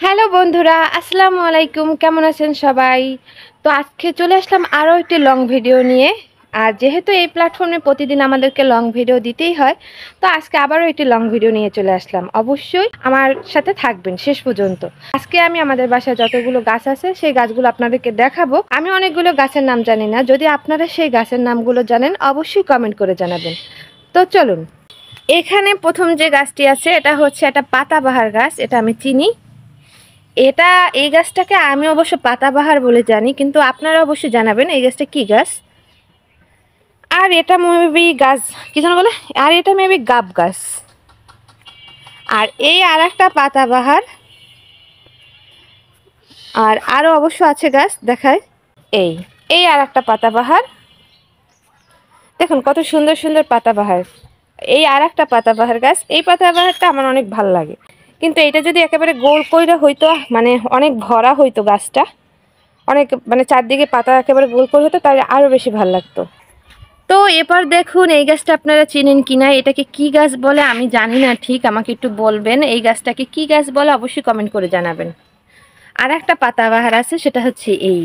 Hello বন্ধুরা, আসসালামু আলাইকুম। কেমন আছেন সবাই? তো আজকে চলে আসলাম আরও একটি লং ভিডিও নিয়ে। আর যেহেতু এই প্ল্যাটফর্মে প্রতিদিন আমাদেরকে লং ভিডিও দিতেই হয়, তো আজকে আবারও একটি লং ভিডিও নিয়ে চলে আসলাম। অবশ্যই আমার সাথে থাকবেন শেষ পর্যন্ত। আজকে আমি আমাদের বাসায় যতগুলো গাছ আছে সেই গাছগুলো আপনাদেরকে দেখাবো। আমি অনেকগুলো গাছের নাম জানি না, যদি আপনারা সেই গাছের নামগুলো জানেন অবশ্যই কমেন্ট করে জানাবেন। তো চলুন, এখানে প্রথম যে গাছটি আছে এটা হচ্ছে একটা পাতাবাহার গাছ। এটা আমি চিনি। এই গাছটাকে আমি অবশ্য পাতাবাহার বলে জানি, কিন্তু আপনারা অবশ্যই জানাবেন এই গাছটা কি গাছ। আর এটা মেবি গাছ কি যেন বলে, আর এটা মেবি গাব গাছ। আর এই আর একটা পাতাবাহার, আর আরও অবশ্য আছে গাছ দেখায়। এই এই আর একটা পাতাবাহার, দেখুন কত সুন্দর সুন্দর পাতাবাহার। এই আর একটা পাতাবাহার গাছ। এই পাতাবাহারটা আমার অনেক ভালো লাগে, কিন্তু এটা যদি একেবারে গোল কইরা হইতো, মানে অনেক ভরা হইতো গাছটা, অনেক মানে চারদিকে পাতা একেবারে গোল করে হতো, তাহলে আরও বেশি ভালো লাগতো। তো এবার দেখুন এই গাছটা আপনারা চিনেন কিনা, এটাকে কি গাছ বলে আমি জানি না ঠিক, আমাকে একটু বলবেন এই গাছটাকে কি গাছ বলে, অবশ্যই কমেন্ট করে জানাবেন। আর একটা পাতাবাহার আছে, সেটা হচ্ছে এই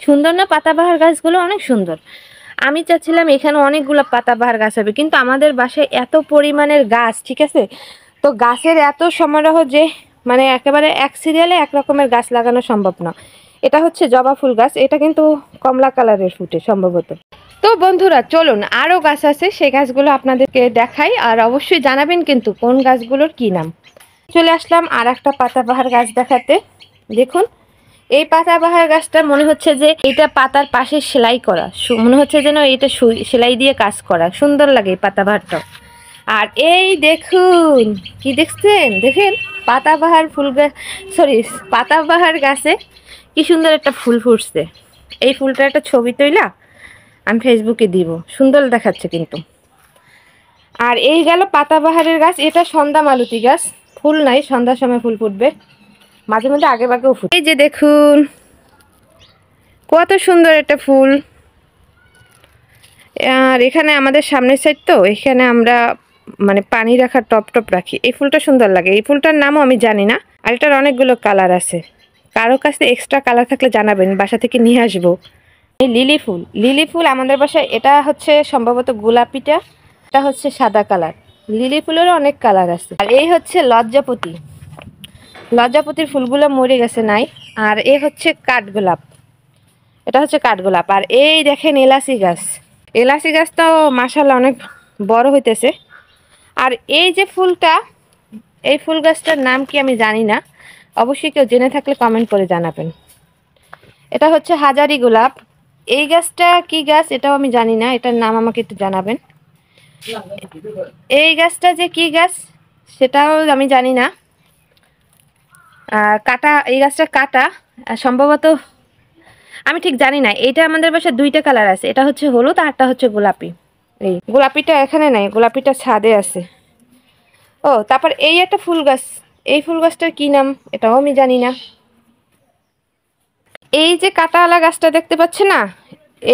সুন্দর না, পাতাবাহার গাছগুলো অনেক সুন্দর। আমি চাচ্ছিলাম এখানে অনেকগুলো পাতাবাহার গাছ হবে, কিন্তু আমাদের বাসায় এত পরিমাণের গাছ, ঠিক আছে, তো গাছের এত সমারোহ যে মানে একেবারে এক সিরিয়ালে এক রকমের গাছ লাগানো সম্ভব না। এটা হচ্ছে জবা ফুল গাছ, এটা কিন্তু কমলা কালারের ফুটে সম্ভবত। তো বন্ধুরা চলুন, আরও গাছ আছে, সেই গাছগুলো আপনাদেরকে দেখাই, আর অবশ্যই জানাবেন কিন্তু কোন গাছগুলোর কি নাম। চলে আসলাম আর একটা পাতাবাহার গাছ দেখাতে। দেখুন এই পাতাবাহার গাছটা মনে হচ্ছে যে এটা পাতার পাশে সেলাই করা, মনে হচ্ছে যেন এটা সেলাই দিয়ে কাজ করা, সুন্দর লাগে এই পাতাবাহারটা। আর এই দেখুন, কি দেখছেন, দেখেন পাতাবাহার ফুল গাছ, সরি পাতাবাহার গাছে কি সুন্দর একটা ফুল ফুটছে। এই ফুলটার একটা ছবি তুইলা আমি ফেসবুকে দিব, সুন্দর দেখাচ্ছে কিন্তু। আর এই গেল পাতাবাহারের গাছ। এটা সন্ধ্যা মালতী গাছ, ফুল নাই, সন্ধ্যার সময় ফুল ফুটবে, মাঝে মধ্যে আগে বাগেও ফুটে। এই যে দেখুন কত সুন্দর একটা ফুল। আর এখানে আমাদের সামনের সাইড, তো এখানে আমরা মানে পানি রাখার টপ টপ রাখি। এই ফুলটা সুন্দর লাগে, এই ফুলটার নামও আমি জানি না। আর এটার অনেকগুলো কালার আছে, কারো কাছে এক্সট্রা কালার থাকলে জানাবেন, বাসা থেকে নিয়ে আসবো। এই লিলি ফুল, লিলি ফুল আমাদের বাসায়, এটা হচ্ছে সম্ভবত গোলাপিটা, এটা হচ্ছে সাদা কালার। লিলি ফুলেরও অনেক কালার আছে। আর এই হচ্ছে লজ্জাপতি, লজ্জাপতির ফুলগুলো মরে গেছে নাই। আর এই হচ্ছে কাঠগোলাপ, এটা হচ্ছে কাঠগোলাপ। আর এই দেখেন এলাচি গাছ, এলাচি গাছ তো মাশাআল্লাহ অনেক বড় হইতেছে। আর এই যে ফুলটা, এই ফুল গাছটার নাম কি আমি জানি না, অবশ্যই কেউ জেনে থাকলে কমেন্ট করে জানাবেন। এটা হচ্ছে হাজারি গোলাপ। এই গাছটা কি গাছ এটাও আমি জানি না, এটার নাম আমাকে একটু জানাবেন। এই গাছটা যে কি গাছ সেটাও আমি জানি না। কাটা, এই গাছটা কাটা সম্ভবত, আমি ঠিক জানি না। এইটা আমাদের বাসায় দুইটা কালার আছে, এটা হচ্ছে হলুদ আর একটা হচ্ছে গোলাপি। এই গোলাপিটা এখানে নাই, গোলাপিটা ছাদে আছে। ও তারপর এই একটা ফুল গাছ, এই ফুল গাছটার কি নাম এটাও আমি জানি না। এই যে কাঁটাওয়ালা গাছটা দেখতে পাচ্ছি না,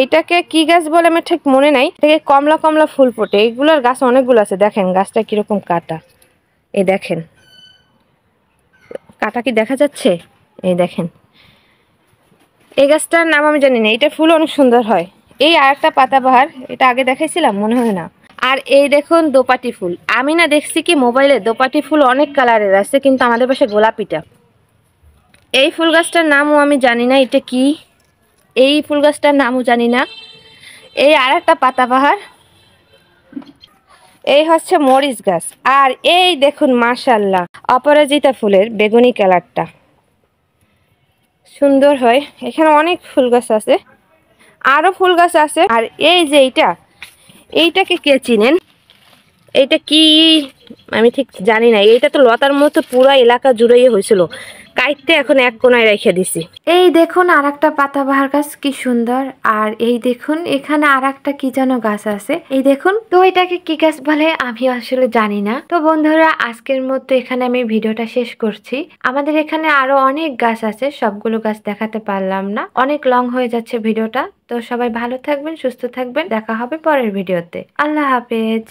এইটাকে কি গাছ বলে আমার ঠিক মনে নাই। এটাকে কমলা কমলা ফুল ফোটে, এইগুলোর গাছ অনেকগুলো আছে। দেখেন গাছটা কিরকম কাটা, এই দেখেন কাটা কি দেখা যাচ্ছে, এই দেখেন। এই গাছটার নাম আমি জানি না, এটা ফুল অনেক সুন্দর হয়। এই আর একটা পাতাবাহার, এটা আগে দেখাইছিলাম মনে হয় না। আর এই দেখুন দোপাটি ফুল, আমি না দেখছি কি মোবাইলে দোপাটি ফুল অনেক কালারের আছে, কিন্তু আমাদের পাশে গোলাপিটা। এই ফুল গাছটার নামও আমি জানি না, এটা কি, এই ফুল গাছটার নামও জানি না। এই আর একটা পাতাবাহার, এই হচ্ছে মরিচ গাছ। আর এই দেখুন মাশাআল্লাহ অপরাজিতা ফুলের বেগুনি কালারটা সুন্দর হয়। এখানে অনেক ফুল গাছ আছে, আরো ফুল গাছ আছে। আর এই যে এইটাকে কে চিনেন, এইটা কি আমি ঠিক জানি না। এইটা তো লতার মতো পুরো এলাকা জুড়েই হয়েছিল, কাইটতে এখন এক কোনায় রেখে দিছি। এই দেখুন আর একটা পাতাবাহার গাছ কি সুন্দর। আর এই দেখুন এখানে আর একটা কি যেন গাছ আছে, এই দেখুন। তো এটাকে কি গাছ বলে আমি আসলে জানি না। তো বন্ধুরা আজকের মতো এখানে আমি ভিডিওটা শেষ করছি। আমাদের এখানে আরো অনেক গাছ আছে, সবগুলো গাছ দেখাতে পারলাম না, অনেক লং হয়ে যাচ্ছে ভিডিওটা। তো সবাই ভালো থাকবেন, সুস্থ থাকবেন, দেখা হবে পরের ভিডিওতে। আল্লাহ হাফেজ।